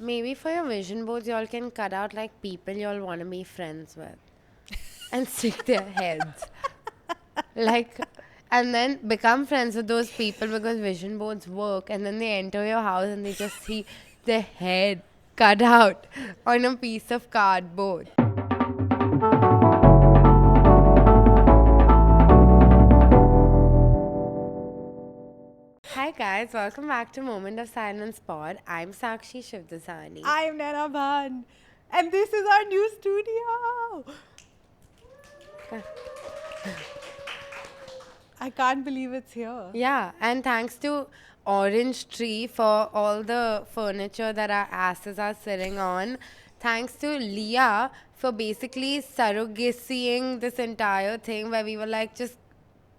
Maybe for your vision boards, y'all can cut out like people y'all want to be friends with and stick their heads. Like, and then become friends with those people because vision boards work. And then they enter your house and they just see their head cut out on a piece of cardboard. Hi guys, welcome back to Moment of Silence Pod. I'm Sakshi Shivdasani. I'm Naina Bhan, and this is our new studio. I can't believe it's here. Yeah, and thanks to Orange Tree for all the furniture that our asses are sitting on. Thanks to Leah for basically surrogacying this entire thing where we were like just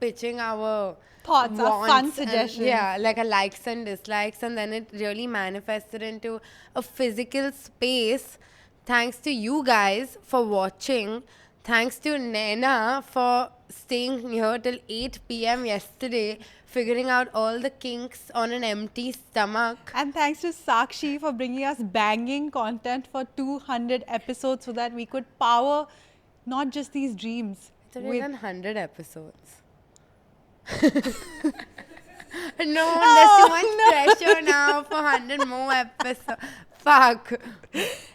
pitching our Thoughts, our fun wants and- suggestions. yeah, like a likes and dislikes, and then it really manifested into a physical space. Thanks to you guys for watching. Thanks to Naina for staying here till 8 p.m. yesterday, figuring out all the kinks on an empty stomach. And thanks to Sakshi for bringing us banging content for 200 episodes so that we could power not just these dreams. It's already done 100 episodes. No, there's too much pressure now for 100 more episodes. Fuck.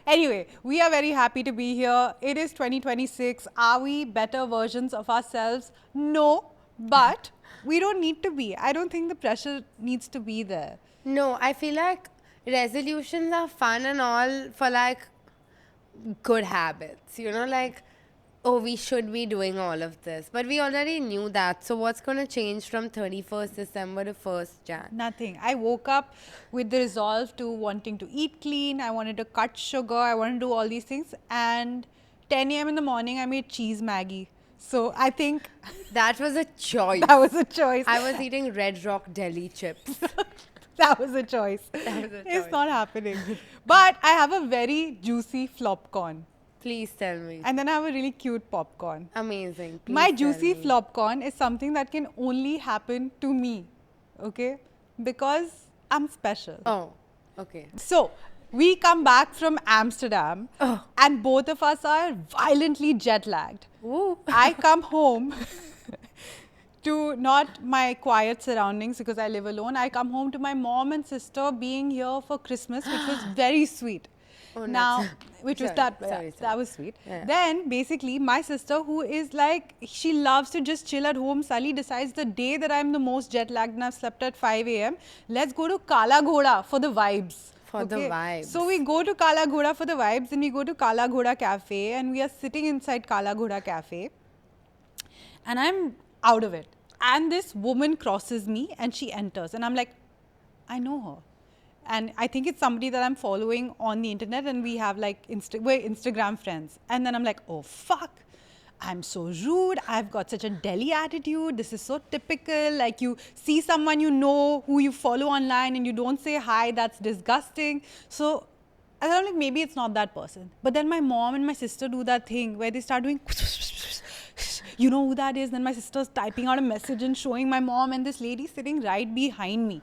Anyway, we are very happy to be here. It is 2026. Are we better versions of ourselves? No, but we don't need to be. I don't think the pressure needs to be there. No, I feel like resolutions are fun and all for like good habits, you know, like, oh, we should be doing all of this. But we already knew that. So what's going to change from 31st December to 1st Jan? Nothing. I woke up with the resolve to wanting to eat clean. I wanted to cut sugar. I wanted to do all these things. And 10 a.m. in the morning, I made cheese Maggie. So I think That was a choice. that was a choice. I was eating Red Rock deli chips. That was a choice. That was a It's choice. not happening. But I have a very juicy flop corn. Please tell me. And then I have a really cute popcorn. Amazing. Please My tell juicy me. flop corn is something that can only happen to me. Okay? Because I'm special. Oh, okay. So, we come back from Amsterdam Oh. and both of us are violently jet lagged. Woo. I come home to not my quiet surroundings because I live alone. I come home to my mom and sister being here for Christmas, which was very sweet. Oh, Now, that's- which was sorry, that, sorry, that sorry. was sweet. Yeah. Then, basically, my sister, who is like, she loves to just chill at home, suddenly decides the day that I'm the most jet lagged and I've slept at 5 a.m., let's go to Kala Ghoda for the vibes. For the vibes. So we go to Kala Ghoda for the vibes, and we go to Kala Ghoda Cafe, and we are sitting inside Kala Ghoda Cafe, and I'm out of it. And this woman crosses me, and she enters, and I'm like, I know her. And I think it's somebody that I'm following on the internet, and we have like we're Instagram friends. And then I'm like, oh fuck, I'm so rude. I've got such a Delhi attitude. This is so typical. Like, you see someone you know who you follow online and you don't say hi. That's disgusting. So I thought, like, maybe it's not that person. But then my mom and my sister do that thing where they start doing, you know who that is? Then my sister's typing out a message and showing my mom, and this lady sitting right behind me.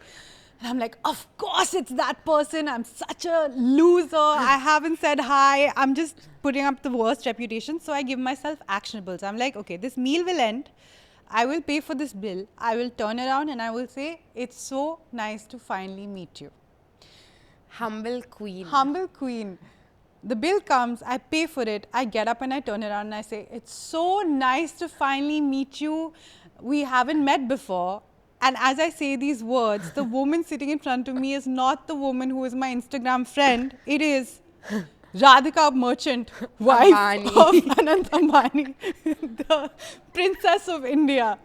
And I'm like, of course it's that person. I'm such a loser. I haven't said hi. I'm just putting up the worst reputation. So I give myself actionables. I'm like, okay, this meal will end. I will pay for this bill. I will turn around and I will say, it's so nice to finally meet you. Humble queen. Humble queen. The bill comes, I pay for it, I get up and I turn around and I say, it's so nice to finally meet you. We haven't met before. And as I say these words, the woman sitting in front of me is not the woman who is my Instagram friend. It is Radhika Merchant, wife Ambani. of Anant Ambani, the princess of India.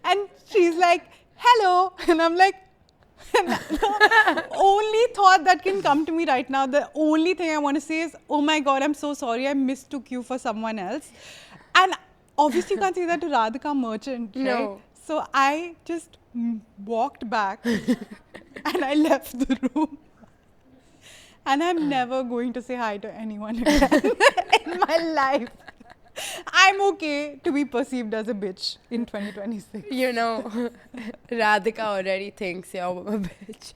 And she's like, hello. And I'm like, the only thought that can come to me right now, the only thing I want to say is, oh my God, I'm so sorry, I mistook you for someone else. And obviously you can't say that to Radhika Merchant, right? No. So I just walked back and I left the room. And I'm never going to say hi to anyone again in my life. I'm okay to be perceived as a bitch in 2026. You know, Radhika already thinks you're a bitch.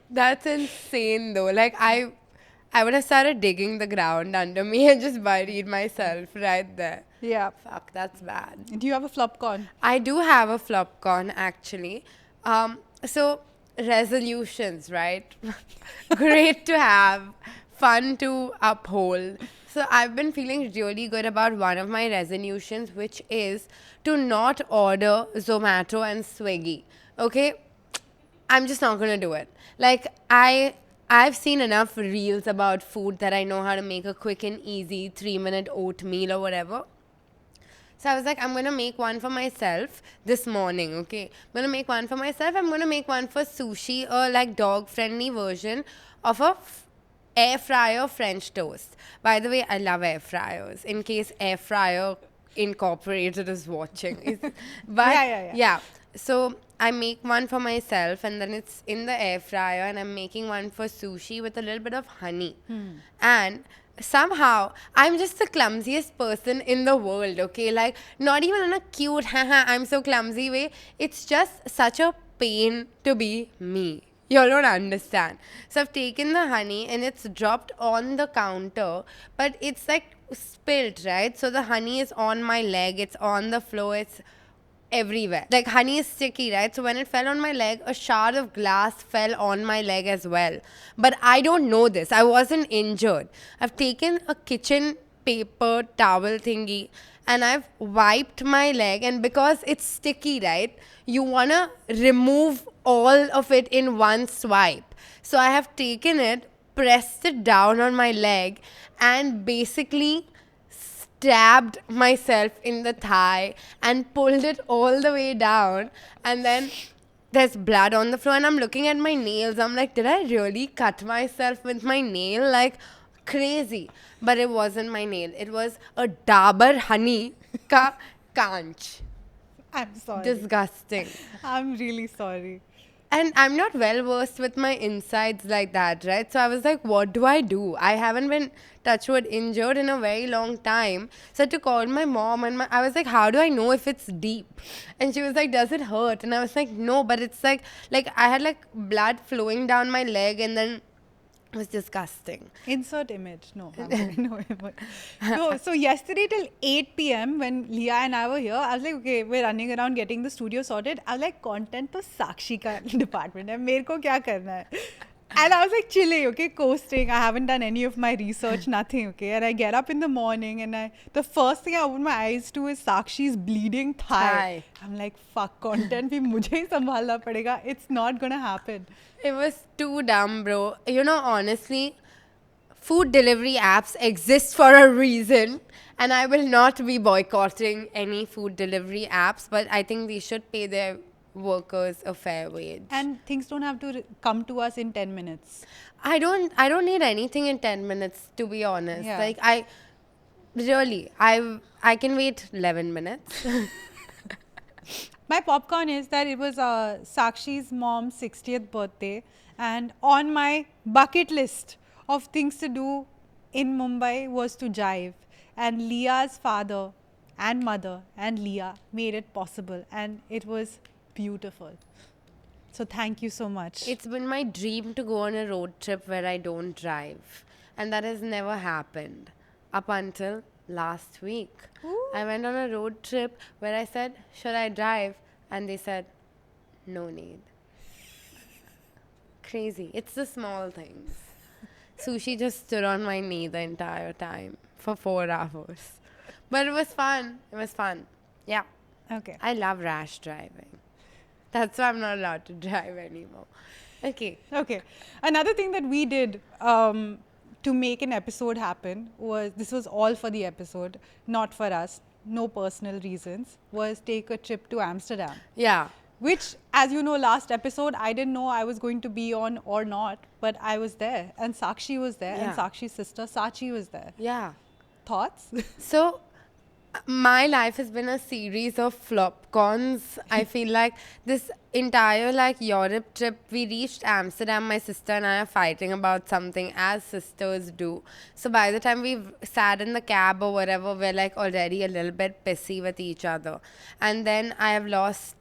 That's insane though. Like I would have started digging the ground under me and just buried myself right there. Yeah. Fuck, that's bad. Do you have a flop con? I do have a flop con actually. So resolutions, right? Great to have, fun to uphold. So I've been feeling really good about one of my resolutions, which is to not order Zomato and Swiggy. Okay, I'm just not gonna do it. Like I've seen enough reels about food that I know how to make a quick and easy 3-minute oatmeal or whatever. So I was like, I'm gonna make one for myself this morning, okay? I'm gonna make one for myself. I'm gonna make one for sushi, a like dog friendly version of a air fryer French toast. By the way, I love air fryers. In case Air Fryer Incorporated is watching, but Yeah. So I make one for myself, and then it's in the air fryer, and I'm making one for sushi with a little bit of honey. And somehow I'm just the clumsiest person in the world, okay? Like, not even in a cute, haha, I'm so clumsy way. It's just such a pain to be me. Y'all don't understand. So I've taken the honey and it's dropped on the counter, but it's like spilt, right? So the honey is on my leg, it's on the floor, it's everywhere. Like honey is sticky, right? So when it fell on my leg, a shard of glass fell on my leg as well. But I don't know this. I wasn't injured. I've taken a kitchen paper towel thingy and I've wiped my leg, and because it's sticky, right? You wanna remove all of it in one swipe. So I have taken it, pressed it down on my leg, and basically stabbed myself in the thigh and pulled it all the way down, and then there's blood on the floor, and I'm looking at my nails. I'm like, did I really cut myself with my nail? Like, crazy. But it wasn't my nail. It was a Dabur honey ka kanch. I'm sorry. Disgusting. I'm really sorry. And I'm not well versed with my insides like that, right? So I was like, what do I do? I haven't been, touch wood, injured in a very long time. So I had to call my mom, and I was like, how do I know if it's deep? And she was like, does it hurt? And I was like, no, but it's like I had like blood flowing down my leg, and then it was disgusting. Insert image. No, I'm kidding. No image. So yesterday till 8 p.m. when Leah and I were here, I was like, okay, we're running around getting the studio sorted. I was like, content to Sakshi ka department hai. Mere ko kya karna hai? And I was like chilling, okay, coasting. I haven't done any of my research, nothing, okay. And I get up in the morning, and the first thing I open my eyes to is Sakshi's bleeding thigh. I'm like, fuck, content bhi mujhe hi sambhalna padega. It's not gonna happen. It was too dumb, bro. You know, honestly, food delivery apps exist for a reason, and I will not be boycotting any food delivery apps, but I think they should pay their workers a fair wage. And things don't have to come to us in 10 minutes. I don't need anything in 10 minutes, to be honest. Yeah. Like I can wait 11 minutes. My popcorn is that it was Sakshi's mom's 60th birthday, and on my bucket list of things to do in Mumbai was to jive. And Leah's father and mother and Leah made it possible, and it was beautiful. So thank you so much. It's been my dream to go on a road trip where I don't drive, and that has never happened up until last week. Ooh. I went on a road trip where I said, should I drive? And they said, no need. Crazy. It's the small things. Sushi just stood on my knee the entire time for 4 hours. But it was fun. It was fun. Yeah. Okay. I love rash driving. That's why I'm not allowed to drive anymore. Okay. Okay. Another thing that we did to make an episode happen was, this was all for the episode, not for us, no personal reasons, was take a trip to Amsterdam. Yeah. Which, as you know, last episode, I didn't know I was going to be on or not, but I was there. And Sakshi was there, Yeah. and Sakshi's sister, Sachi, was there. Yeah. Thoughts? So, my life has been a series of flop cons. I feel like this entire like Europe trip, we reached Amsterdam. My sister and I are fighting about something, as sisters do. So by the time we've sat in the cab or whatever, we're like already a little bit pissy with each other. And then I have lost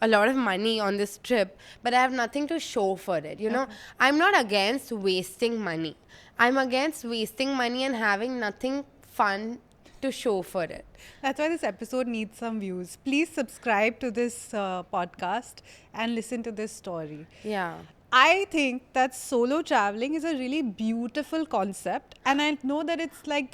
a lot of money on this trip, but I have nothing to show for it. You know, I'm not against wasting money. I'm against wasting money and having nothing fun to show for it. That's why this episode needs some views. Please subscribe to this podcast and listen to this story. Yeah. I think that solo traveling is a really beautiful concept, and I know that it's like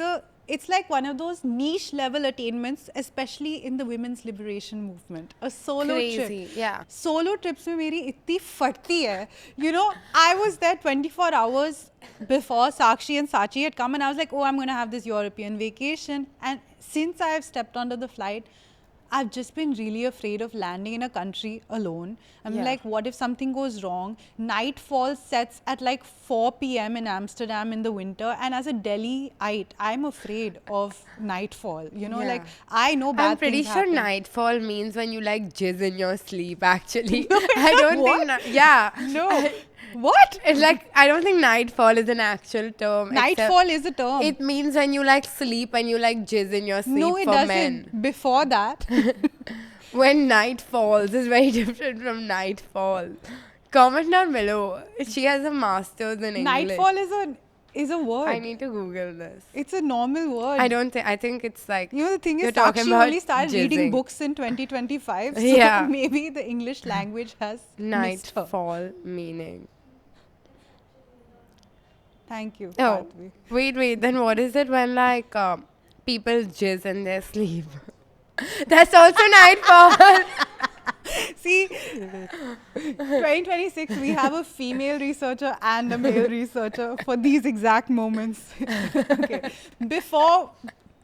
one of those niche level attainments, especially in the women's liberation movement. A solo Crazy, trip. yeah. Solo trips में मेरी इतनी फटती है. You know, I was there 24 hours before Sakshi and Sachi had come, and I was like, oh, I'm going to have this European vacation. And since I have stepped onto the flight, I've just been really afraid of landing in a country alone. I'm Yeah. like, what if something goes wrong? Nightfall sets at like 4 p.m. in Amsterdam in the winter. And as a Delhiite, I'm afraid of nightfall. You know, Yeah. like, I know bad I'm pretty things sure happen. nightfall means when you like jizz in your sleep, actually. No, I don't what? think, yeah. No. What? It's like, I don't think nightfall is an actual term. except Nightfall is a term. It means when you like sleep and you like jizz in your sleep No, it for doesn't. men. Before that, When night falls is very different from nightfall. Comment down below. She has a master's in English. nightfall is a word. I need to Google this. It's a normal word. I don't think, I think it's like, You know, the thing You're is, talking Sakshi about only started reading jizzing. books in 2025. So Yeah. maybe the English language has missed her. nightfall meaning. Thank you. Oh, Padvi. wait. Then what is it when like people jizz in their sleep? That's also nightfall. See, 2026, we have a female researcher and a male researcher for these exact moments. Okay. Before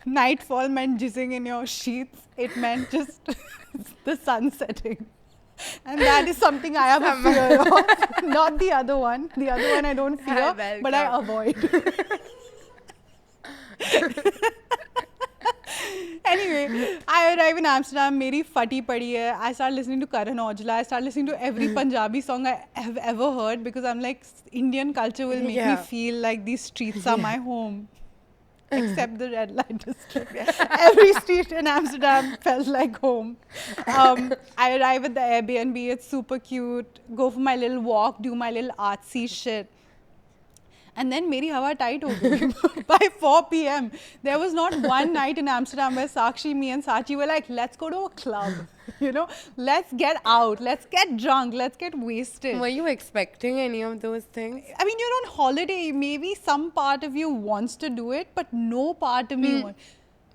nightfall meant jizzing in your sheets, it meant just the sun setting. And that is something I have a fear of. Not the other one. The other one I don't fear, but I welcome. avoid. Anyway, I arrive in Amsterdam, meri fati padi hai. I start listening to Karan Aujla. I start listening to every Punjabi song I have ever heard because I'm like, Indian culture will make me Yeah. feel like these streets are my home. Except the red light district. Every street in Amsterdam felt like home. I arrive at the Airbnb, it's super cute. Go for my little walk, do my little artsy shit. And then meri hawa tight ho gayi. By 4 p.m. There was not one night in Amsterdam where Sakshi, me and Sachi were like, let's go to a club. You know, let's get out, let's get drunk, let's get wasted. Were you expecting any of those things? I mean, you're on holiday. Maybe some part of you wants to do it, but no part of me wants.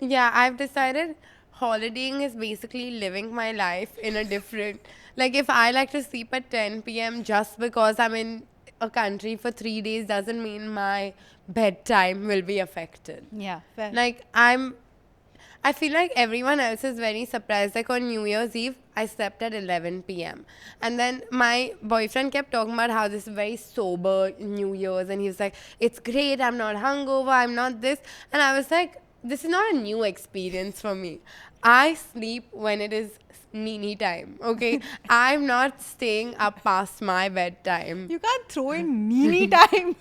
Yeah, I've decided holidaying is basically living my life in a different. Like, if I like to sleep at 10 p.m. just because I'm in a country for 3 days doesn't mean my bedtime will be affected. Yeah, fair. Like, I feel like everyone else is very surprised. Like on New Year's Eve, I slept at 11 p.m. And then my boyfriend kept talking about how this is very sober New Year's. And he was like, it's great. I'm not hungover. I'm not this. And I was like, this is not a new experience for me. I sleep when it is Nini time. Okay. I'm not staying up past my bedtime. You can't throw in Nini time.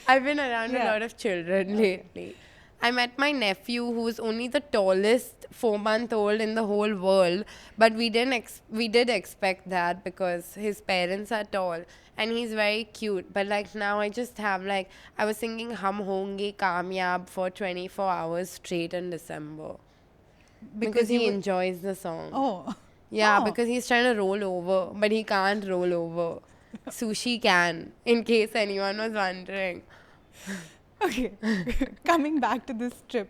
I've been around Yeah. a lot of children lately. I met my nephew, who's only the tallest 4-month-old in the whole world, but we did expect that because his parents are tall and he's very cute. But like now, I just have like I was singing "Hum Honge Kamyab" for 24 hours straight in December because you he were- enjoys the song. Oh. Yeah, Oh. because he's trying to roll over, but he can't roll over. Sushi can, in case anyone was wondering. Okay. Coming back to this trip.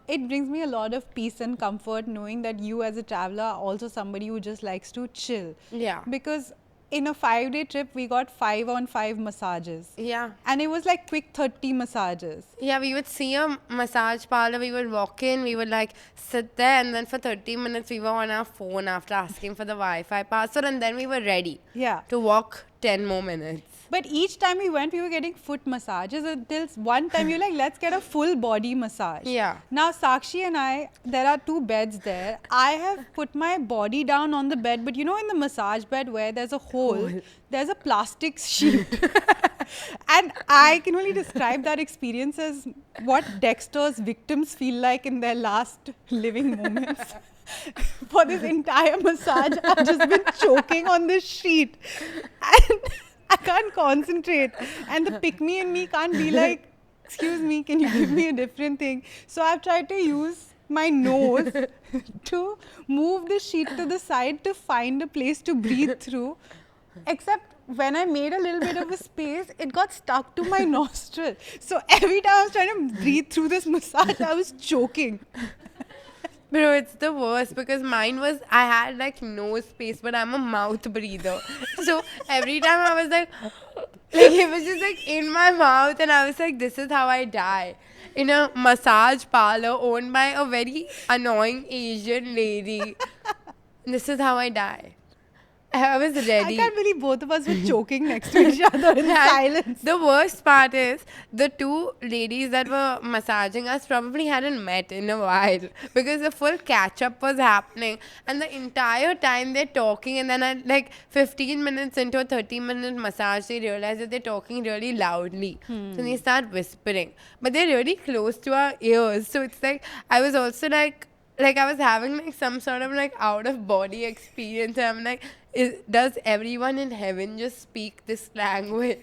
It brings me a lot of peace and comfort knowing that you as a traveler are also somebody who just likes to chill. Yeah. Because in a 5-day trip, we got 5-on-5 massages. Yeah. And it was like quick 30 massages. Yeah, we would see a massage parlor, we would walk in, we would like sit there, and then for 30 minutes we were on our phone after asking for the Wi-Fi password, and then we were ready Yeah. to walk 10 more minutes. But each time we went, we were getting foot massages until one time you're like, let's get a full body massage. Yeah. Now, Sakshi and I, there are 2 beds there. I have put my body down on the bed, but you know, in the massage bed where there's a hole, there's a plastic sheet. And I can only describe that experience as what Dexter's victims feel like in their last living moments. For this entire massage, I've just been choking on this sheet. And I can't concentrate. And the pick me in me can't be like, excuse me, can you give me a different thing? So I've tried to use my nose to move the sheet to the side to find a place to breathe through. Except when I made a little bit of a space, it got stuck to my nostril. So every time I was trying to breathe through this massage, I was choking. Bro, it's the worst because mine was, I had like no space, but I'm a mouth breather. So every time I was like it was just like in my mouth, and I was like, this is how I die. In a massage parlor owned by a very annoying Asian lady. This is how I die. I was I ready. can't believe both of us were choking next to each other in And silence. the worst part is the two ladies that were massaging us probably hadn't met in a while because the full catch up was happening, and the entire time they're talking, and then at like 15 minutes into a 30-minute massage they realize that they're talking really loudly. So they start whispering, but they're really close to our ears. So it's like I was also like I was having like some sort of like out of body experience. And I'm like, does everyone in heaven just speak this language?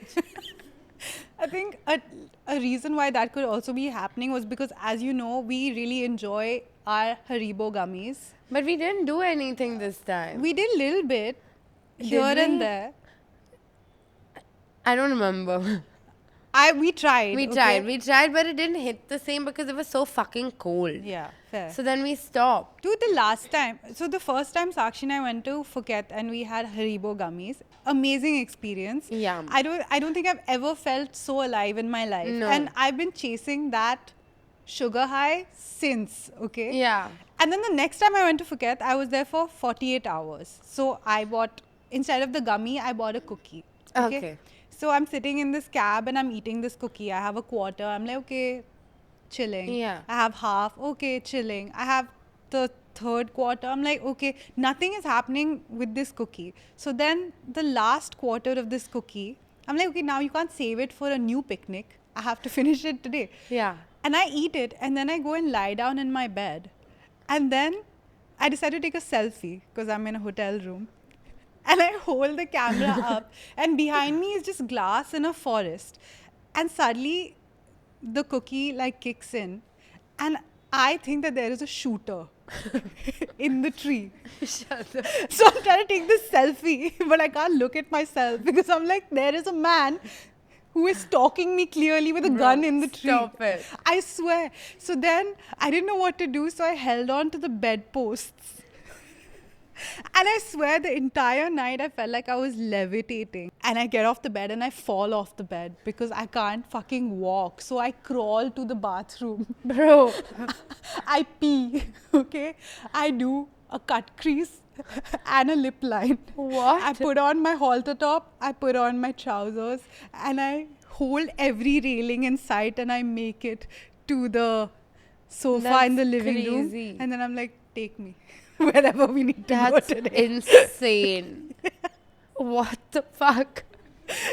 I think a reason why that could also be happening was because, as you know, we really enjoy our Haribo gummies. But we didn't do anything this time. We did a little bit here we? and there. I don't remember. We tried. We tried, but it didn't hit the same because it was so fucking cold. Yeah, fair. So then we stopped. Dude, the last time, so the first time Sakshi and I went to Phuket and we had Haribo gummies. Amazing experience. Yeah. I don't think I've ever felt so alive in my life. No. And I've been chasing that sugar high since, okay? Yeah. And then the next time I went to Phuket, I was there for 48 hours. So I bought, instead of the gummy, I bought a cookie. Okay. So I'm sitting in this cab and I'm eating this cookie. I have a quarter. I'm like, okay, chilling. Yeah. I have half. Okay, chilling. I have the third quarter. I'm like, okay, nothing is happening with this cookie. So then the last quarter of this cookie, I'm like, okay, now you can't save it for a new picnic. I have to finish it today. Yeah. And I eat it and then I go and lie down in my bed. And then I decide to take a selfie because I'm in a hotel room. And I hold the camera up, and behind me is just glass in a forest. And suddenly, the cookie like kicks in, and I think that there is a shooter in the tree. Shut up. So I'm trying to take this selfie, but I can't look at myself because I'm like, there is a man who is stalking me clearly with a gun in the tree. Stop it. I swear. So then I didn't know what to do, so I held on to the bedposts. And I swear the entire night I felt like I was levitating. And I get off the bed and I fall off the bed because I can't fucking walk. So I crawl to the bathroom. Bro. I pee, okay? I do a cut crease and a lip line. What? I put on my halter top, I put on my trousers, and I hold every railing in sight and I make it to the sofa in the That's living crazy. room. And then I'm like, take me wherever we need to go That's today. insane. What the fuck?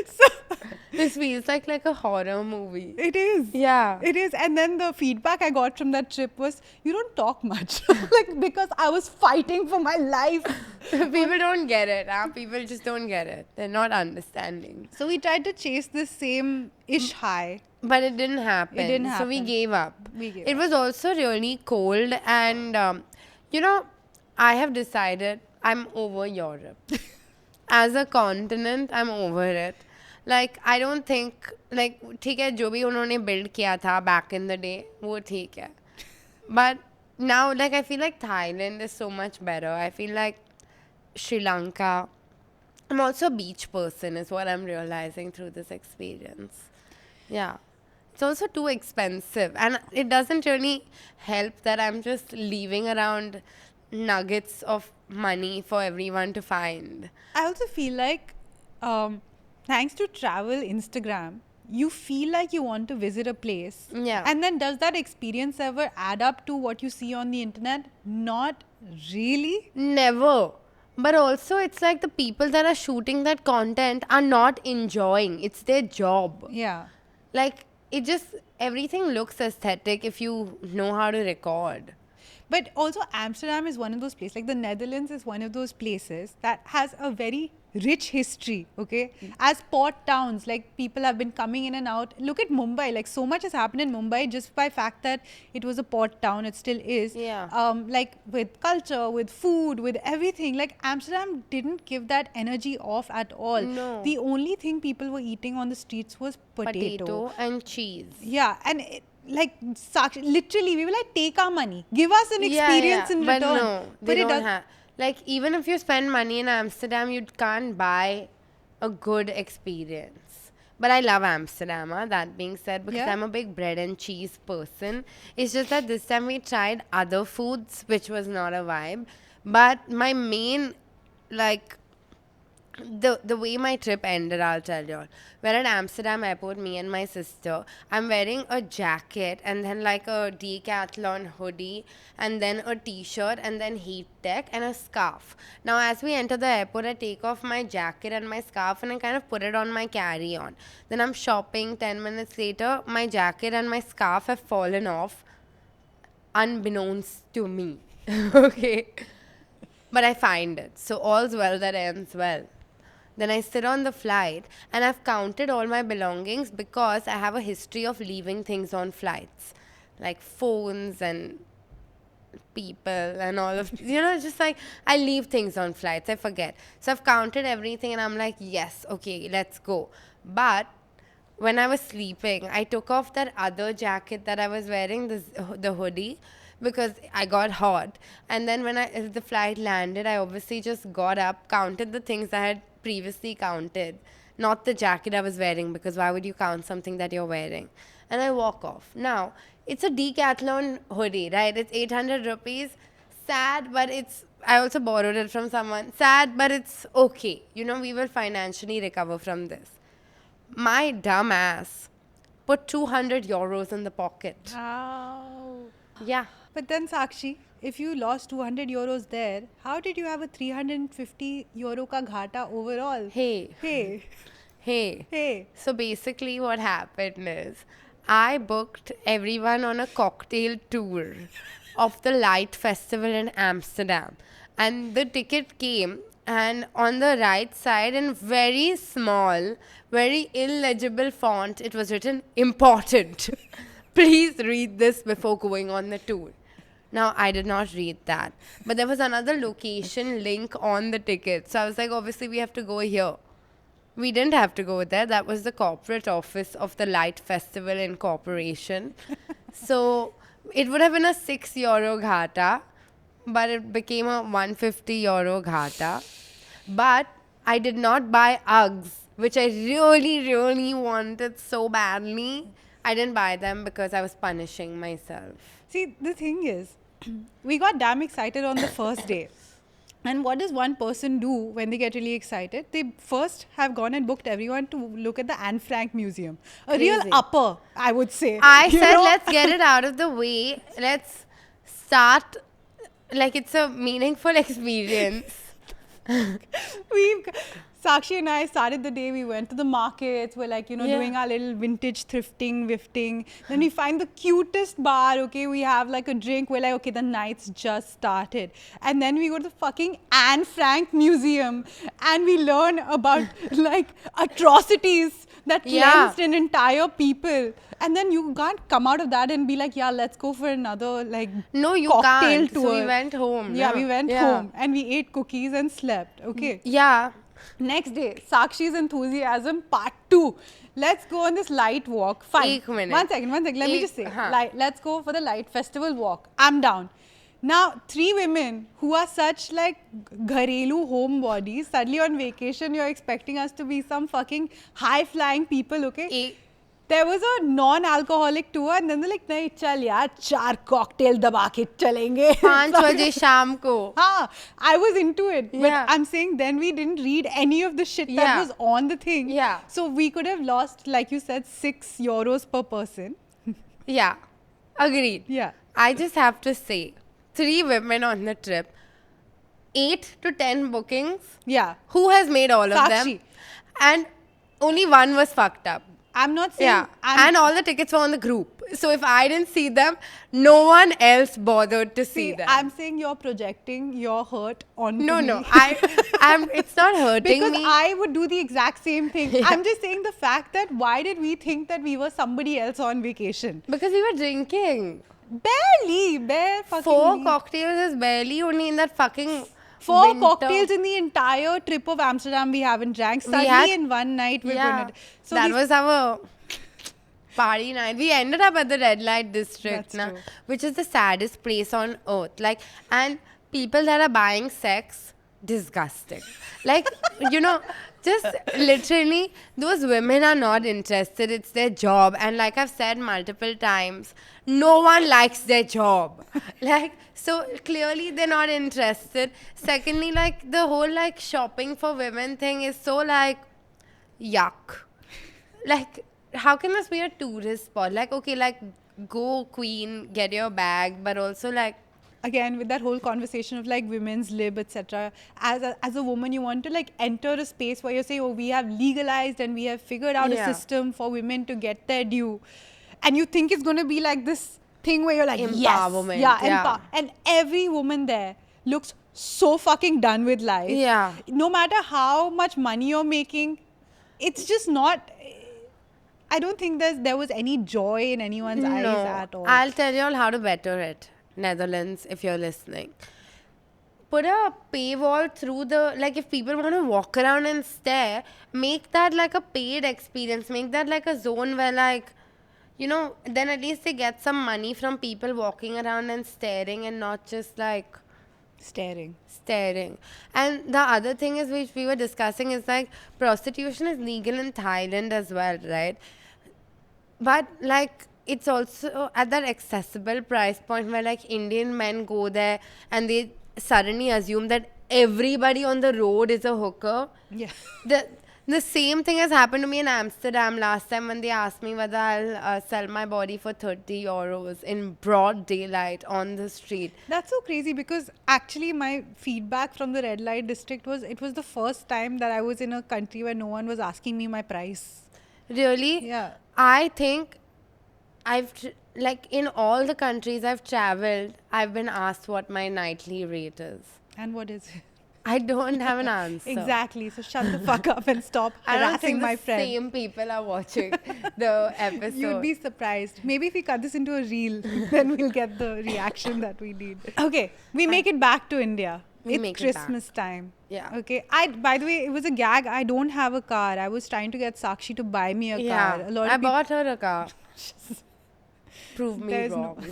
So This feels like a horror movie. it is. Yeah. It is. And then the feedback I got from that trip was, you don't talk much. Like, because I was fighting for my life. People don't get it. Huh? People just don't get it. They're not understanding. So we tried to chase this same ish high. But it didn't happen. It didn't So we happen. gave up. We gave It up. was also really cold, and I have decided I'm over Europe. As a continent, I'm over it. Like, I don't think, like, ठीक है जो भी उन्होंने build किया था back in the day, वो ठीक है. But now, like, I feel like Thailand is so much better. I feel like Sri Lanka. I'm also a beach person, is what I'm realizing through this experience. Yeah. It's also too expensive. And it doesn't really help that I'm just leaving around nuggets of money for everyone to find. I also feel like, thanks to travel Instagram, you feel like you want to visit a place. Yeah. And then does that experience ever add up to what you see on the internet? Not really. Never. But also, it's like the people that are shooting that content are not enjoying. It's their job. Yeah. Like, it just, everything looks aesthetic if you know how to record. But also Amsterdam is one of those places, like the Netherlands is one of those places that has a very rich history, okay? As port towns, like people have been coming in and out. Look at Mumbai, like so much has happened in Mumbai just by fact that it was a port town, it still is. Yeah. Like with culture, with food, with everything. Like Amsterdam didn't give that energy off at all. No. The only thing people were eating on the streets was Potato and cheese. yeah, and like literally, we were like, take our money, give us an experience in but return. no, they it don't does- have. Like, even if you spend money in Amsterdam, you can't buy a good experience. But I love Amsterdam, that being said, because Yeah. I'm a big bread and cheese person. It's just that this time we tried other foods, which was not a vibe. But my main, like, the way my trip ended, I'll tell you all. We're at Amsterdam airport, me and my sister. I'm wearing a jacket and then like a Decathlon hoodie and then a t-shirt and then heat tech and a scarf. Now as we enter the airport, I take off my jacket and my scarf and I kind of put it on my carry-on. Then I'm shopping. 10 minutes later, my jacket and my scarf have fallen off unbeknownst to me. Okay. But I find it. So all's well that ends well. Then I sit on the flight and I've counted all my belongings because I have a history of leaving things on flights, like phones and people and all of, just like I leave things on flights, I forget. So I've counted everything and I'm like, yes, okay, let's go. But when I was sleeping, I took off that other jacket that I was wearing, the hoodie, because I got hot. And then when the flight landed, I obviously just got up, counted the things I had previously counted, not the jacket I was wearing, because why would you count something that you're wearing? And I walk off. Now, it's a Decathlon hoodie, right? It's 800 rupees. Sad, but I also borrowed it from someone. Sad, but it's okay. We will financially recover from this. My dumb ass put 200 euros in the pocket. Ow. Yeah. But then Sakshi, if you lost 200 euros there, how did you have a 350 euro ka ghata overall? Hey. Hey. So basically what happened is I booked everyone on a cocktail tour of the Light Festival in Amsterdam. And the ticket came, and on the right side in very small, very illegible font, it was written important. Please read this before going on the tour. Now, I did not read that. But there was another location link on the ticket. So I was like, obviously, we have to go here. We didn't have to go there. That was the corporate office of the Light Festival Incorporation. So it would have been a 6 euro ghata, but it became a 150 euro ghata. But I did not buy Uggs, which I really, really wanted so badly. I didn't buy them because I was punishing myself. See, the thing is, we got damn excited on the first day. And what does one person do when they get really excited? They first have gone and booked everyone to look at the Anne Frank Museum. A real Crazy. upper, I would say. I You said, know? let's get it out of the way. Let's start like it's a meaningful experience. Sakshi and I started the day, we went to the markets, we're like, doing our little vintage thrifting, wifting. Then we find the cutest bar, okay, we have like a drink, we're like, okay, the night's just started. And then we go to the fucking Anne Frank Museum and we learn about like atrocities that cleansed an entire people. And then you can't come out of that and be like, yeah, let's go for another like No, you cocktail can't. tour. So we went home. Yeah, no? we went home and we ate cookies and slept, okay. Yeah. Next day, Sakshi's enthusiasm part 2. Let's go on this light walk. Fine. Ek minute. One second. Let me just say. Haan. Let's go for the light festival walk. I'm down. Now, 3 women who are such like gharelu homebodies, suddenly on vacation, you're expecting us to be some fucking high-flying people, okay? There was a non-alcoholic tour and then they're like, nahi, chal yaar, 4 cocktail daba ke chalenge. 5 baje sham ko. I was into it. But Yeah. I'm saying then we didn't read any of the shit that was on the thing. Yeah. So we could have lost, like you said, 6 euros per person. Yeah. Agreed. Yeah. I just have to say, 3 women on the trip, 8 to 10 bookings. Yeah. Who has made all of them? Sakshi. And only one was fucked up. I'm not saying. Yeah. And all the tickets were on the group. So if I didn't see them, no one else bothered to see them. I'm saying you're projecting your hurt onto No, me. no. It's not hurting because me. I would do the exact same thing. I'm just saying the fact that why did we think that we were somebody else on vacation? Because we were drinking. Bare fucking 4 leave. cocktails is barely only in that fucking 4 winter. cocktails in the entire trip of Amsterdam we haven't drank. Suddenly in one night we're going to. So that was our party night. We ended up at the red light district, That's true. which is the saddest place on earth. Like, and people that are buying sex, disgusting. Like, just literally, those women are not interested. It's their job. And like I've said multiple times, no one likes their job. Like, so clearly they're not interested. Secondly, like, the whole like shopping for women thing is so like, yuck. Like, how can this be a tourist spot? Like, okay, like, go queen, get your bag, but also like, again with that whole conversation of like women's lib, etc. As a woman, you want to like enter a space where you say, oh, we have legalized and we have figured out a system for women to get their due, and you think it's going to be like this thing where you're like, empowerment. Yes, and every woman there looks so fucking done with life. Yeah. No matter how much money you're making, it's just not. I don't think there was any joy in anyone's eyes at all. I'll tell you all how to better it. Netherlands, if you're listening. Put a paywall through the, like, if people want to walk around and stare, make that like a paid experience. Make that like a zone where, like, then at least they get some money from people walking around and staring and not just like Staring. And the other thing is, which we were discussing, is like prostitution is legal in Thailand as well, right? But like, it's also at that accessible price point where like Indian men go there and they suddenly assume that everybody on the road is a hooker. Yeah. The same thing has happened to me in Amsterdam last time when they asked me whether I'll sell my body for 30 euros in broad daylight on the street. That's so crazy because actually my feedback from the red light district was it was the first time that I was in a country where no one was asking me my price. Really? Yeah. I think like in all the countries I've traveled, I've been asked what my nightly rate is. And what is it? I don't have an answer. Exactly. So shut the fuck up and stop I don't harassing think my the friend. same people are watching the episode. You'd be surprised. Maybe if we cut this into a reel, then we'll get the reaction that we need. Okay, we make it back to India. It's make it back. Christmas time. Yeah. Okay. By the way, it was a gag. I don't have a car. I was trying to get Sakshi to buy me a car. A lot I of people- bought her a car. Prove me There's wrong.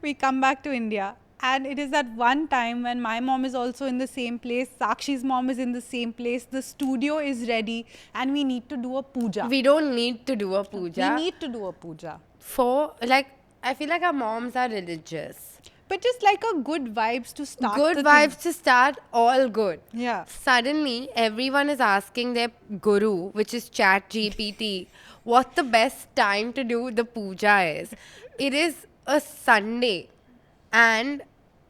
We come back to India. And it is that one time when my mom is also in the same place, Sakshi's mom is in the same place, the studio is ready, and we need to do a puja. We don't need to do a puja. We need to do a puja. I feel like our moms are religious. But just like a good vibes to start. Good the vibes thing. to start, all good. Yeah. Suddenly, everyone is asking their guru, which is ChatGPT, what the best time to do the puja is. It is a Sunday, and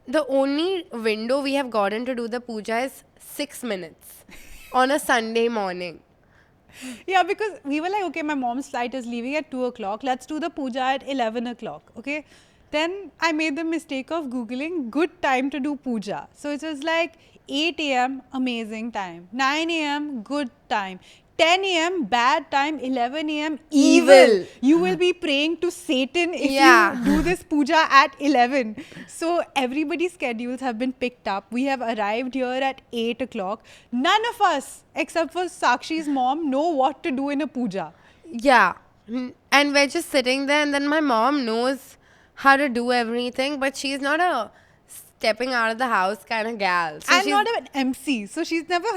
the only window we have gotten to do the puja is 6 minutes on a Sunday morning. Yeah, because we were like, okay, my mom's flight is leaving at 2 o'clock. Let's do the puja at 11 o'clock. Okay. Then I made the mistake of Googling good time to do puja. So it was like 8 a.m., amazing time. 9 a.m., good time. 10 a.m., bad time. 11 a.m., evil. You will be praying to Satan if you do this puja at 11. So everybody's schedules have been picked up. We have arrived here at 8 o'clock. None of us, except for Sakshi's mom, know what to do in a puja. Yeah. And we're just sitting there, and then my mom knows how to do everything, but she's not a stepping out of the house kind of gal. So and not an MC. So she's never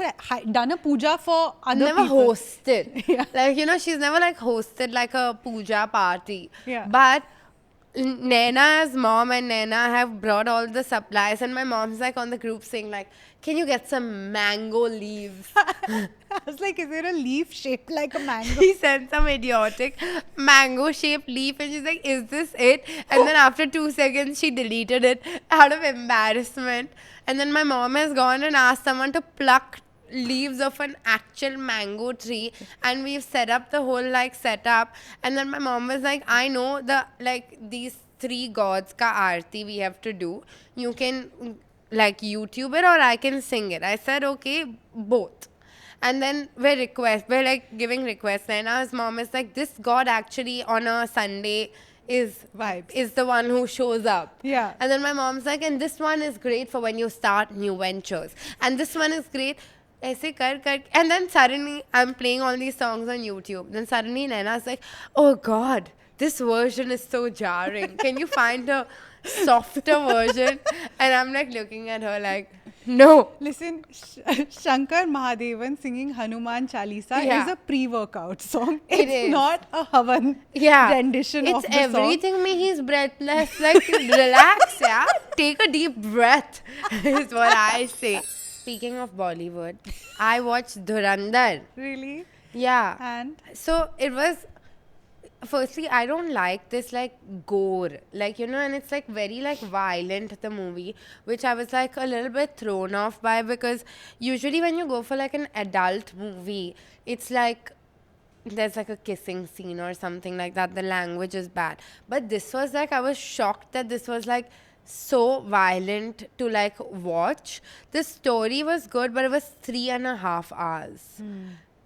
done a puja for other never people. hosted. Yeah. Like, she's never like hosted like a puja party. Yeah. But Naina's mom and Naina have brought all the supplies, and my mom's like on the group saying like, can you get some mango leaves? I was like, is there a leaf shaped like a mango? He sent some idiotic mango shaped leaf, and she's like, is this it? And then after 2 seconds she deleted it out of embarrassment. And then my mom has gone and asked someone to pluck leaves of an actual mango tree, and we've set up the whole like setup. And then my mom was like, I know the like these three gods ka aarti we have to do. You can like YouTube it or I can sing it. I said okay, both. And then we're like giving requests, and our mom is like, this god actually on a Sunday Vibes. is the one who shows up. Yeah. And then my mom's like, and this one is great for when you start new ventures. And this one is great. ऐसे कर. And then suddenly I'm playing all these songs on YouTube. Then suddenly Naina's like, oh God, this version is so jarring. Can you find a softer version? And I'm like looking at her like, no. Listen, Shankar Mahadevan singing Hanuman Chalisa Yeah. is a pre-workout song. It It's is. not a Havan Yeah. rendition of It's the song. everything me. He's breathless. Like, relax, yeah. Take a deep breath, is what I say. Speaking of Bollywood, I watched Dhurandhar. Really? Yeah. And So it was. Firstly, I don't like this like gore, like and it's like very like violent, the movie, which I was like a little bit thrown off by, because usually when you go for like an adult movie, it's like there's like a kissing scene or something like that. The language is bad, but this was like, I was shocked that this was like so violent to like watch. The story was good, but it was 3.5 hours.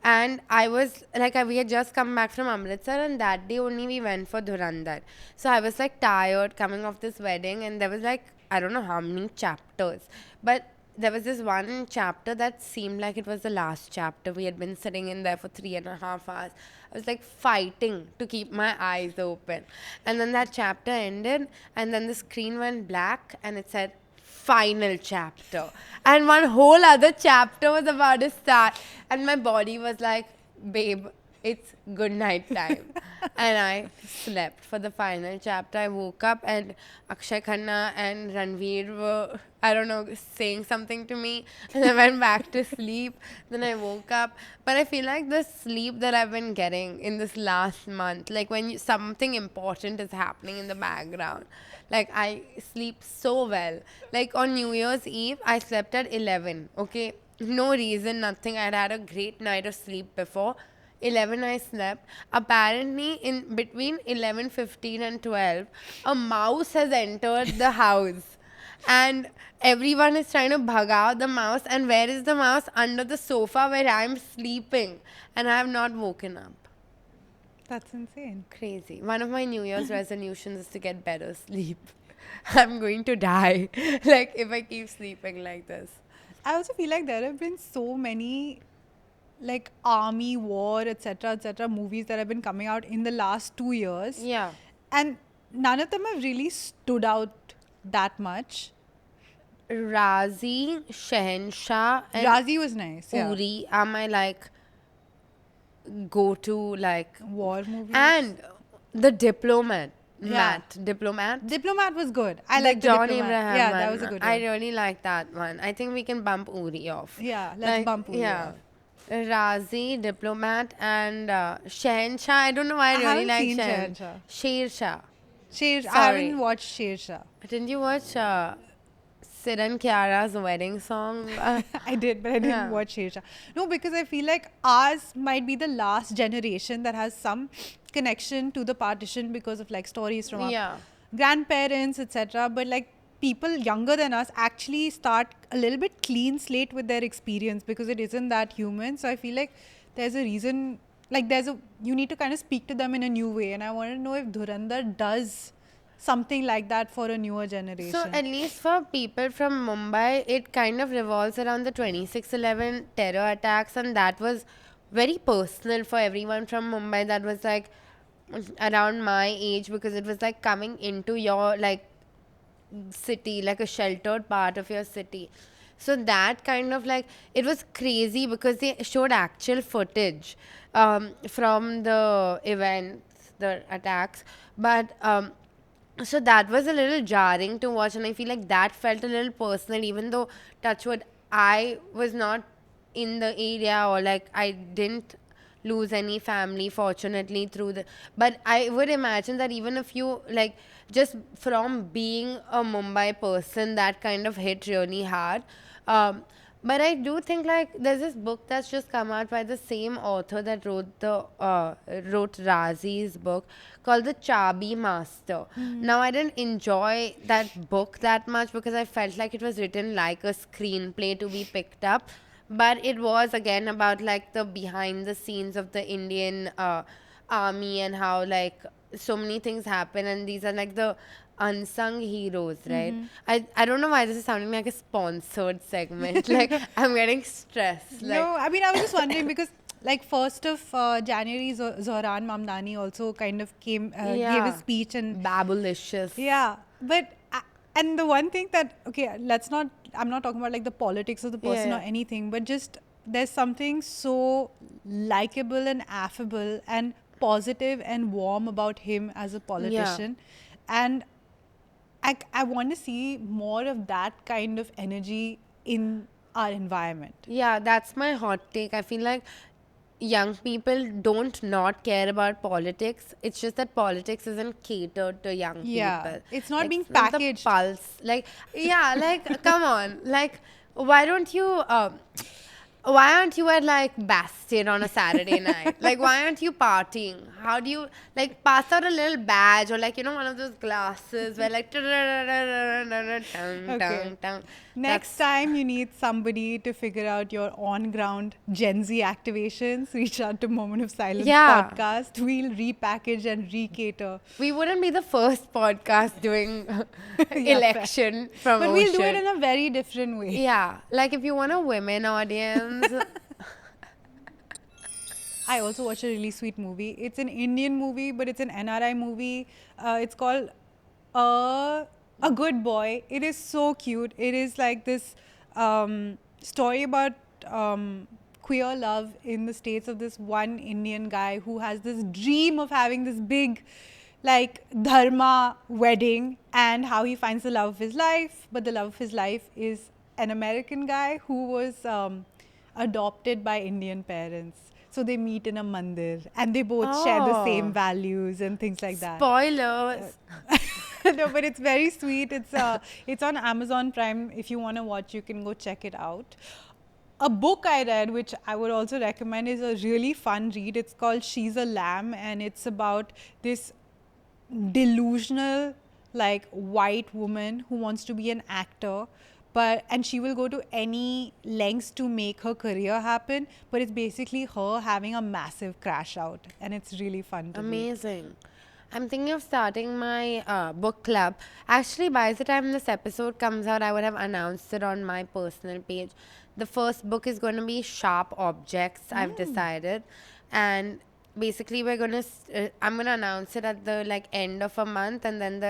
And I was like, we had just come back from Amritsar, and that day only we went for Dhurandhar. So I was like tired coming off this wedding, and there was like, I don't know how many chapters, but there was this one chapter that seemed like it was the last chapter. We had been sitting in there for 3.5 hours. I was like fighting to keep my eyes open. And then that chapter ended, and then the screen went black, and it said, final chapter. And one whole other chapter was about to start. And my body was like, babe, it's good night time. And I slept for the final chapter. I woke up and Akshay Khanna and Ranveer were, I don't know, saying something to me. And I went back to sleep. Then I woke up. But I feel like the sleep that I've been getting in this last month, like when something important is happening in the background, like I sleep so well. Like on New Year's Eve, I slept at 11. Okay, no reason, nothing. I'd had a great night of sleep before. 11 I slept. Apparently, in between 11:15 and 12, a mouse has entered the house. And everyone is trying to bug out the mouse. And where is the mouse? Under the sofa where I'm sleeping. And I have not woken up. that's insane. Crazy. One of my New Year's resolutions is to get better sleep. I'm going to die. Like, if I keep sleeping like this. I also feel like there have been so many like army, war, etc., movies that have been coming out in the last 2 years. Yeah. And none of them have really stood out that much. Razi, Shahenshah, and Razi was nice. Yeah. Uri are my like go to like. War movies. And The Diplomat. Yeah. Diplomat. Diplomat was good. I The like John Diplomat. Abraham Yeah, one. that was a good one. I really like that one. I think we can bump Uri off. Yeah, let's bump Uri off. Razi, Diplomat, and Shahenshah. I don't know why I really haven't like seen Shahenshah. Shahenshah. Sher Shah. I Sorry. haven't watched Sher Shah. Didn't you watch Sid and Kiara's wedding song? I did, but I didn't Yeah. watch Sher Shah. No, because I feel like ours might be the last generation that has some connection to the partition because of like stories from Yeah. our grandparents, etc. But like people younger than us actually start a little bit clean slate with their experience because it isn't that human. So I feel like there's a reason, like you need to kind of speak to them in a new way. And I want to know if Dhurandhar does something like that for a newer generation. So at least for people from Mumbai, it kind of revolves around the 26/11 terror attacks, and that was very personal for everyone from Mumbai. That was like around my age, because it was like coming into your like city, like a sheltered part of your city. So that kind of like, it was crazy because they showed actual footage from the events, the attacks, but so that was a little jarring to watch, and I feel like that felt a little personal, even though, touchwood, I was not in the area, or like I didn't lose any family fortunately through the, but I would imagine that even if you like, just from being a Mumbai person, that kind of hit really hard. But I do think like there's this book that's just come out by the same author that wrote Razi's book called The Chabi Master. Now I didn't enjoy that book that much because I felt like it was written like a screenplay to be picked up. But it was again about like the behind the scenes of the Indian army and how like so many things happen, and these are like the unsung heroes, right? I don't know why this is sounding like a sponsored segment. Like I'm getting stressed. Like No, I mean, I was just wondering because, like, 1st of January, Zohran Mamdani also kind of gave a speech and babulicious. yeah, but and the one thing that I'm not talking about like the politics of the person Yeah, or yeah. anything, but just there's something so likable and affable and positive and warm about him as a politician, and I want to see more of that kind of energy in our environment. Yeah, that's my hot take. I feel like young people don't not care about politics. It's just that politics isn't catered to young Yeah, people. it's not being not packaged. the pulse. Like, yeah, like, come on. Like, why don't you, why aren't you at like Bastille on a Saturday night? Like, why aren't you partying? How do you, like, pass out a little badge or like, one of those glasses where like, Okay. Next time you need somebody to figure out your on-ground Gen Z activations, reach out to Moment of Silence Yeah. podcast. We'll repackage and recater. We wouldn't be the first podcast doing Yeah, election promotion. But we'll do it in a very different way. Yeah, like if you want a women audience, I also watched a really sweet movie. It's an Indian movie, but it's an NRI movie. It's called A Good Boy. It is so cute. It is like this story about queer love in the States of this one Indian guy who has this dream of having this big, like, dharma wedding, and how he finds the love of his life. But the love of his life is an American guy who was adopted by Indian parents. So they meet in a mandir and they both share the same Oh. values and things like that. spoilers. No, but it's very sweet. It's on Amazon Prime. If you want to watch, you can go check it out. A book I read, which I would also recommend, is a really fun read. It's called She's a Lamb, and it's about this delusional, like, white woman who wants to be an actor, and she will go to any lengths to make her career happen, but it's basically her having a massive crash out, and it's really fun to read. Amazing. I'm thinking of starting my book club. Actually, by the time this episode comes out, I would have announced it on my personal page. The first book is going to be Sharp Objects, I've decided. And basically, I'm going to announce it at the like end of a month, and then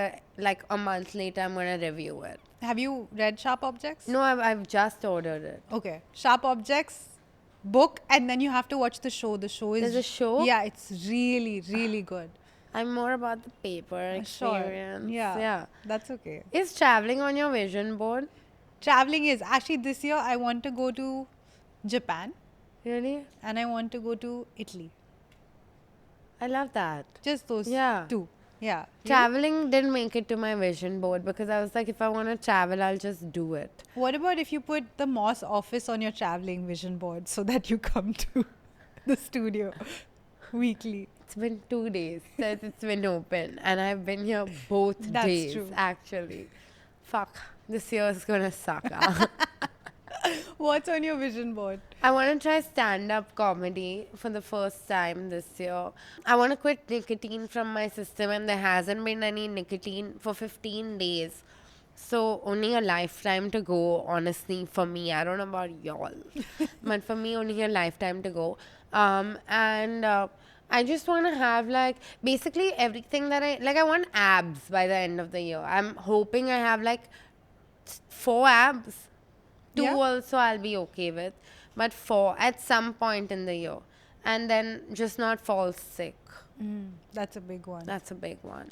a month later, I'm going to review it. Have you read Sharp Objects? No, I've just ordered it. Okay. Sharp Objects book, and then you have to watch the show. The show is... There's a show? Yeah, it's really, really good. I'm more about the paper Sure. experience. Yeah. That's okay. Is traveling on your vision board? Traveling is... Actually, this year I want to go to Japan Really? and I want to go to Italy. I love that. Just those Yeah. two. Yeah. Traveling didn't make it to my vision board because I was like, if I want to travel, I'll just do it. What about if you put the Moss office on your traveling vision board so that you come to the studio weekly? It's been 2 days since it's been open, and I've been here both That's days, true. actually. Fuck, this year is gonna suck. Ah. What's on your vision board? I want to try stand-up comedy for the first time this year. I want to quit nicotine from my system, and there hasn't been any nicotine for 15 days. So only a lifetime to go, honestly, for me. I don't know about y'all, but for me, only a lifetime to go. And I just want to have like basically everything that I want abs by the end of the year. I'm hoping I have like 4 abs. 2 Yeah. also I'll be okay with, but 4 at some point in the year, and then just not fall sick. That's a big one. That's a big one.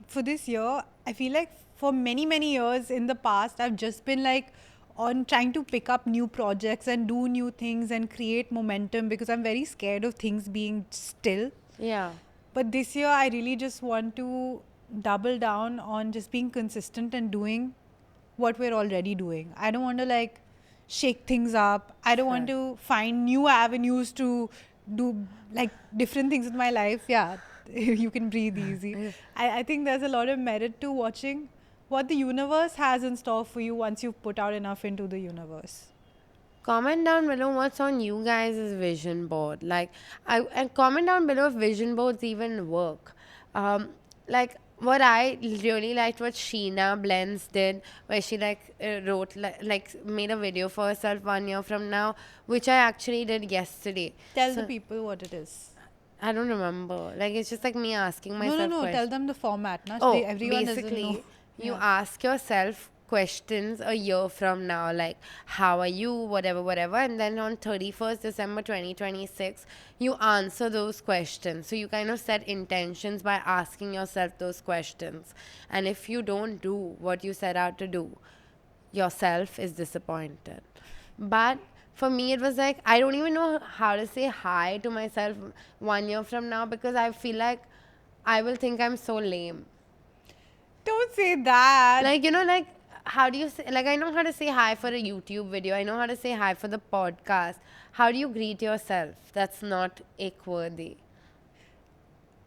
For this year, I feel like for many, many years in the past, I've just been like on trying to pick up new projects and do new things and create momentum because I'm very scared of things being still. Yeah. But this year, I really just want to double down on just being consistent and doing what we're already doing. I don't want to like shake things up. I don't want to find new avenues to do like different things with my life. Yeah, you can breathe easy. I think there's a lot of merit to watching what the universe has in store for you once you've put out enough into the universe. Comment down below what's on you guys' vision board. Like, and comment down below if vision boards even work. Like, what I really liked what Sheena Blends did, where she wrote like made a video for herself 1 year from now, which I actually did yesterday. Tell the people what it is. I don't remember. Like, it's just like me asking myself. No. questions. Tell them the format. Na? Oh, Everyone doesn't basically, know. you Yeah. ask yourself questions a year from now, like how are you, whatever, and then on 31st December 2026, you answer those questions. So you kind of set intentions by asking yourself those questions. And if you don't do what you set out to do, yourself is disappointed. But for me, it was like, I don't even know how to say hi to myself 1 year from now, because I feel like I will think I'm so lame. Don't say that. Like, you know, like, how do you say, like, I know how to say hi for a YouTube video. I know how to say hi for the podcast. How do you greet yourself? That's not ick-worthy.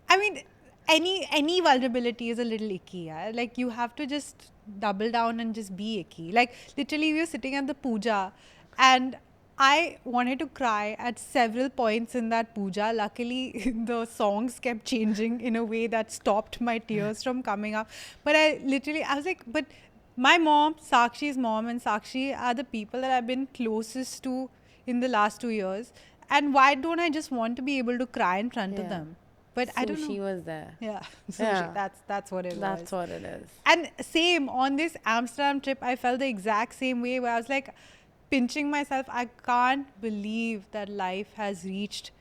I mean, any vulnerability is a little icky. Yeah? Like, you have to just double down and just be icky. Like, literally, we were sitting at the puja and I wanted to cry at several points in that puja. Luckily, the songs kept changing in a way that stopped my tears from coming up. But I was like, but my mom, Sakshi's mom, and Sakshi are the people that I've been closest to in the last 2 years. And why don't I just want to be able to cry in front of Yeah. them? But I don't Sushi know. was there. Yeah, sushi. Yeah. That's what it was. That's what it is. And same on this Amsterdam trip, I felt the exact same way where I was like pinching myself. I can't believe that life has reached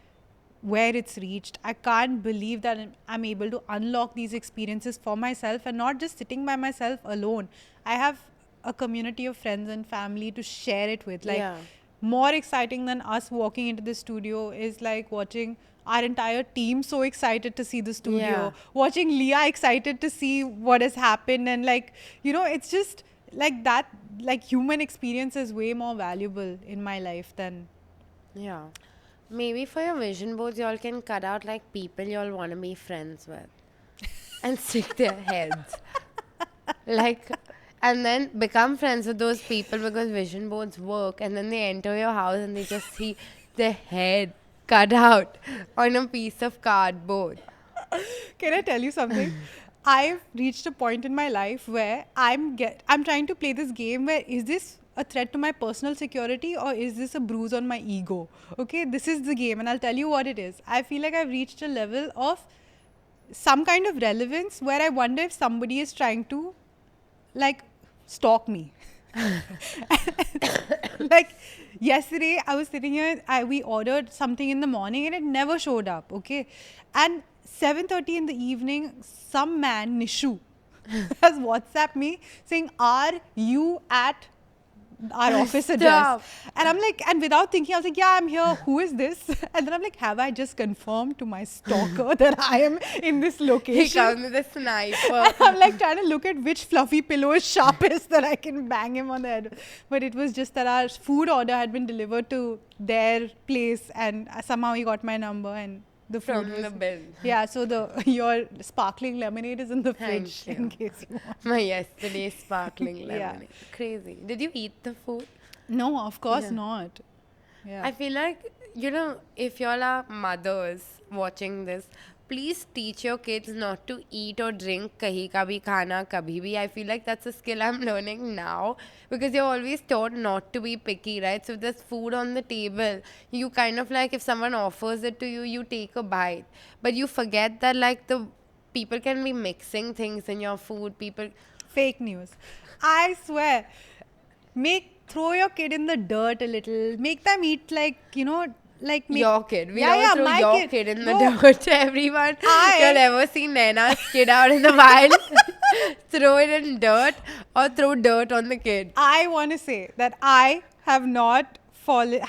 where it's reached. I can't believe that I'm able to unlock these experiences for myself and not just sitting by myself alone. I have a community of friends and family to share it with. Like, Yeah. more exciting than us walking into the studio is like watching our entire team so excited to see the studio, Yeah. watching Leah excited to see what has happened, and like, you know, it's just like that. Like, human experience is way more valuable in my life than Yeah. Maybe for your vision boards, y'all can cut out like people y'all want to be friends with and stick their heads. Like, and then become friends with those people because vision boards work. And then they enter your house and they just see their head cut out on a piece of cardboard. Can I tell you something? I've reached a point in my life where I'm trying to play this game where is this a threat to my personal security or is this a bruise on my ego? Okay, this is the game and I'll tell you what it is. I feel like I've reached a level of some kind of relevance where I wonder if somebody is trying to like stalk me. Like, yesterday I was sitting here, we ordered something in the morning and it never showed up, okay? And 7:30 in the evening, some man, Nishu, has WhatsApped me saying, "Are you at our office address?" And I'm like, and without thinking, I was like, "Yeah, I'm here. Who is this?" And then I'm like, have I just confirmed to my stalker that I am in this He location? comes with a sniper. I'm like trying to look at which fluffy pillow is sharpest that I can bang him on the head. But it was just that our food order had been delivered to their place and somehow he got my number and the food From was, the bin. Yeah, so your sparkling lemonade is in the Thank fridge you. in case you want. My yesterday's sparkling Yeah. lemonade. Crazy. Did you eat the food? No, of course Yeah. not. Yeah. I feel like, you know, if y'all are mothers watching this, please teach your kids not to eat or drink kahi ka bhi khana kabhi bhi. I feel like that's a skill I'm learning now because you're always taught not to be picky, right? So if there's food on the table, you kind of like, if someone offers it to you, you take a bite. But you forget that like the people can be mixing things in your food. People, Fake news. I swear. Throw your kid in the dirt a little. Make them eat like, you know, like make, your kid. We Yeah, don't yeah, throw my your kid. kid in the No. dirt to everyone. I- You'll ever see Naina's kid out in the wild, throw it in dirt or throw dirt on the kid. I want to say that I have not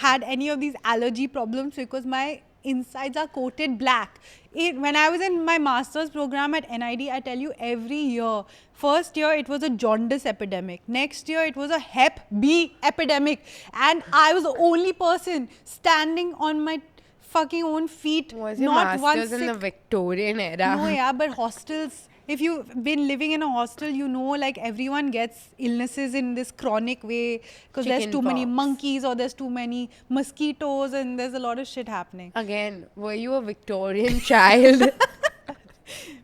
had any of these allergy problems because my insides are coated black. When I was in my master's program at NID, I tell you, every year, first year it was a jaundice epidemic. Next year it was a Hep B epidemic. And I was the only person standing on my fucking own feet. Was your not one master's in the sick. Victorian era? No, yeah, but hostels. If you've been living in a hostel, you know, like everyone gets illnesses in this chronic way because there's too many Chickenpox. monkeys or there's too many mosquitoes and there's a lot of shit happening. Again, were you a Victorian child?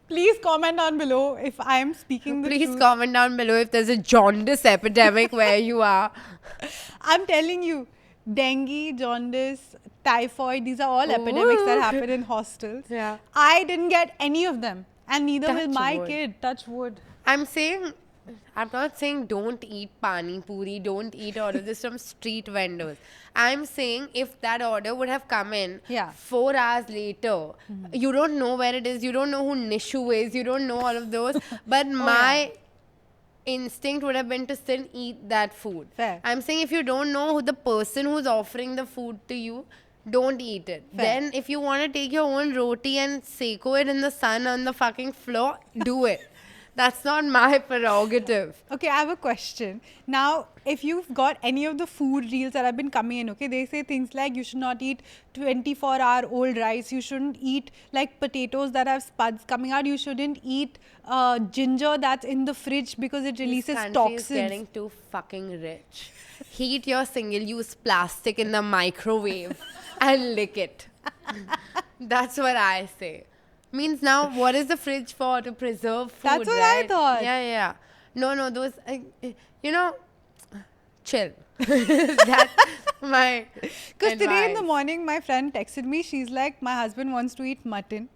Please comment down below if I am speaking the Please truth. comment down below if there's a jaundice epidemic where you are. I'm telling you, dengue, jaundice, typhoid, these are all epidemics that Ooh. happen in hostels. Yeah. I didn't get any of them. And neither will Touch my wood. kid. Touch wood. I'm not saying don't eat pani puri, don't eat all of this from street vendors. I'm saying if that order would have come in Yeah. 4 hours later, you don't know where it is, you don't know who Nishu is, you don't know all of those. But my instinct would have been to still eat that food. Fair. I'm saying if you don't know who the person who's offering the food to you, don't eat it. Fair. Then if you want to take your own roti and seko it in the sun on the fucking floor, do it. That's not my prerogative. Okay, I have a question. Now, if you've got any of the food reels that have been coming in, okay, they say things like you should not eat 24-hour-old rice. You shouldn't eat like potatoes that have spuds coming out. You shouldn't eat ginger that's in the fridge because it releases This country toxins. is getting too fucking rich. Heat your single-use plastic in the microwave and lick it. That's what I say. Means now, what is the fridge for? To preserve food, That's what I right? thought. Yeah. No, those, chill. That's my Because today in the advice. morning, my friend texted me. She's like, my husband wants to eat mutton,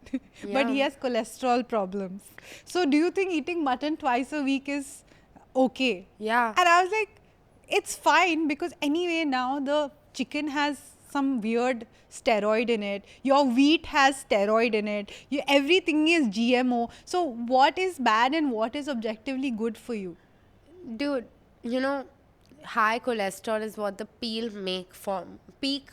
but he Yum. has cholesterol problems. So, do you think eating mutton twice a week is okay? Yeah. And I was like, it's fine because anyway, now the chicken has some weird steroid in it. Your wheat has steroid in it. Everything is GMO. So, what is bad and what is objectively good for you? Dude, high cholesterol is what the peak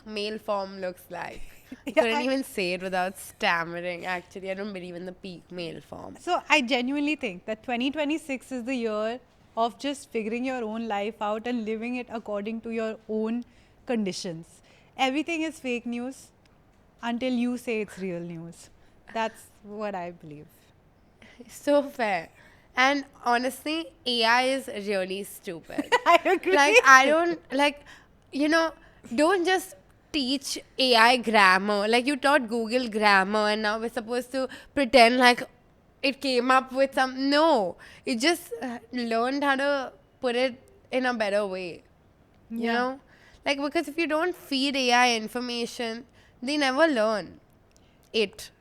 male form looks like. I Yeah, couldn't I- even say it without stammering. Actually, I don't believe in the peak male form. So I genuinely think that 2026 is the year of just figuring your own life out and living it according to your own conditions. Everything is fake news until you say it's real news. That's what I believe. So fair. And honestly, AI is really stupid. I agree. Don't just teach AI grammar. Like you taught Google grammar and now we're supposed to pretend like it came up with some. No, it just learned how to put it in a better way. You Yeah. know? Like, because if you don't feed AI information, they never learn. It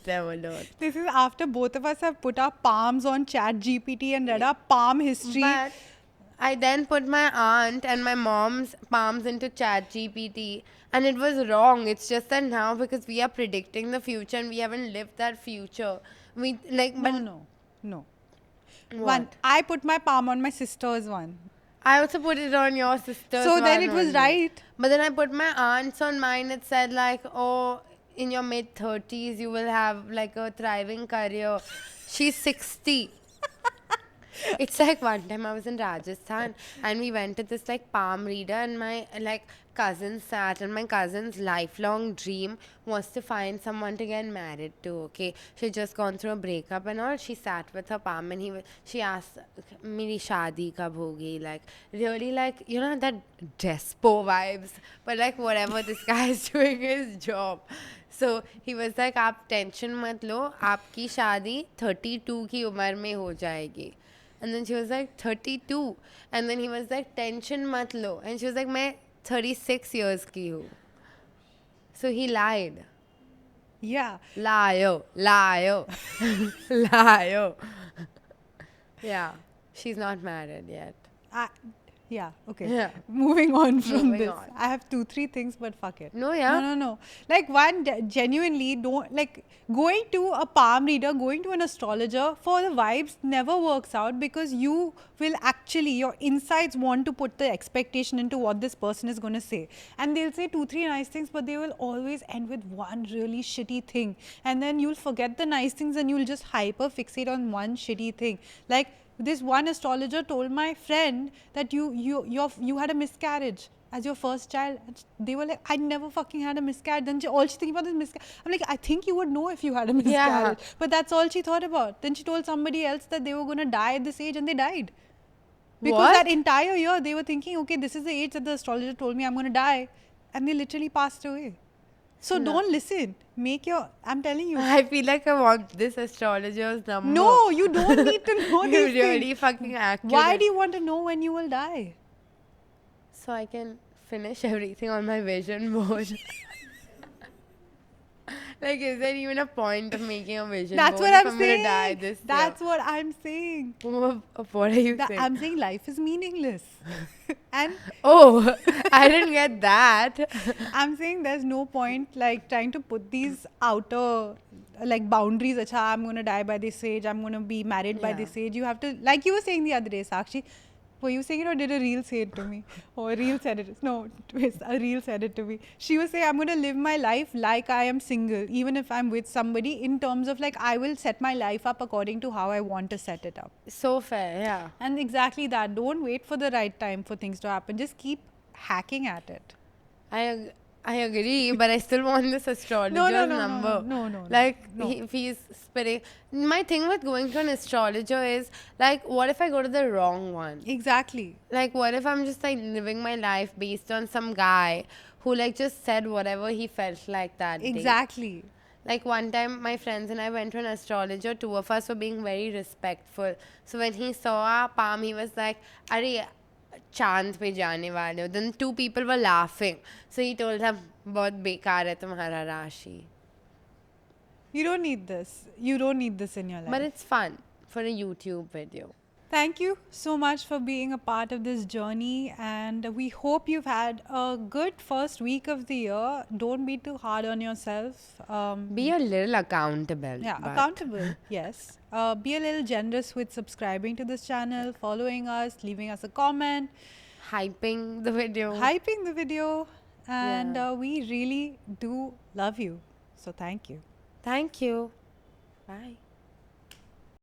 never learn. This is after both of us have put our palms on Chat GPT and read our palm history. But I then put my aunt and my mom's palms into Chat GPT, and it was wrong. It's just that now because we are predicting the future and we haven't lived that future, we like. But No. what? One, I put my palm on my sister's one. I also put it on your sister's. So then one it was only. right. But then I put my aunt's on mine. It said like, oh, in your mid-30s you will have like a thriving career. She's 60. It's like one time I was in Rajasthan and we went to this like palm reader and my like cousin sat and my cousin's lifelong dream was to find someone to get married to. Okay, she had just gone through a breakup and all. She sat with her palm and she asked, "Meri shaadi kab hogi?" Like really like that despo vibes, but like whatever this guy is doing his job. So he was like, "आप tension मत लो, आपकी शादी 32 की उम्र में हो जाएगी." And then she was like, 32. And then he was like, tension mat lo. And she was like, मैं 36 years की हूँ. So he lied. Yeah. Liar. Yeah. She's not married yet. Yeah, okay. Yeah. Moving on from Moving this. on. I have 2-3 things, but fuck it. No, yeah. No. Like, one, genuinely don't, like, going to a palm reader, going to an astrologer for the vibes never works out, because you will actually, your insides want to put the expectation into what this person is going to say. And they'll say 2-3 nice things, but they will always end with one really shitty thing. And then you'll forget the nice things and you'll just hyper fixate on one shitty thing. Like, this one astrologer told my friend that you had a miscarriage as your first child. And they were like, I never fucking had a miscarriage. Then all she thinking about is miscarriage. I'm like, I think you would know if you had a miscarriage. But that's all she thought about. Then she told somebody else that they were going to die at this age, and they died. Because What? that entire year they were thinking, okay, this is the age that the astrologer told me I'm going to die. And they literally passed away. So don't listen. I'm telling you. I feel like I want this astrologer's number. No, you don't need to know You're these really things. fucking accurate. Why do you want to know when you will die? So I can finish everything on my vision board. Like, is there even a point of making a vision That's board what if I'm gonna saying. die this That's what I'm saying. year? What are you saying? I'm saying life is meaningless. And Oh, I didn't get that. I'm saying there's no point like trying to put these outer like boundaries. Acha, I'm going to die by this age. I'm going to be married by Yeah. this age. You have to, like you were saying the other day, Sakshi. Were you saying it, or did a reel say it to me? Or a reel said it? No, a reel said it to me. She was saying, I'm going to live my life like I am single, even if I'm with somebody, in terms of like I will set my life up according to how I want to set it up. So fair, yeah. And exactly that. Don't wait for the right time for things to happen. Just keep hacking at it. I agree, but I still want this astrologer's number. No. Like, no. if he's spitting. My thing with going to an astrologer is, like, what if I go to the wrong one? Exactly. Like, what if I'm just, like, living my life based on some guy who, like, just said whatever he felt like that day? Exactly. Like, one time, my friends and I went to an astrologer. Two of us were being very respectful. So, when he saw our palm, he was like, Arey, चांद पे जाने वाले हो. Then two people were laughing. So he told them, बहुत बेकार है तुम्हारा राशि. You don't need this. You don't need this in your life. But it's fun for a YouTube video. Thank you so much for being a part of this journey, and we hope you've had a good first week of the year. Don't be too hard on yourself. Be a little accountable. Yeah, but accountable, yes. Be a little generous with subscribing to this channel, following us, leaving us a comment, hyping the video. hyping the video, and Yeah. we really do love you. So thank you. Thank you. Bye.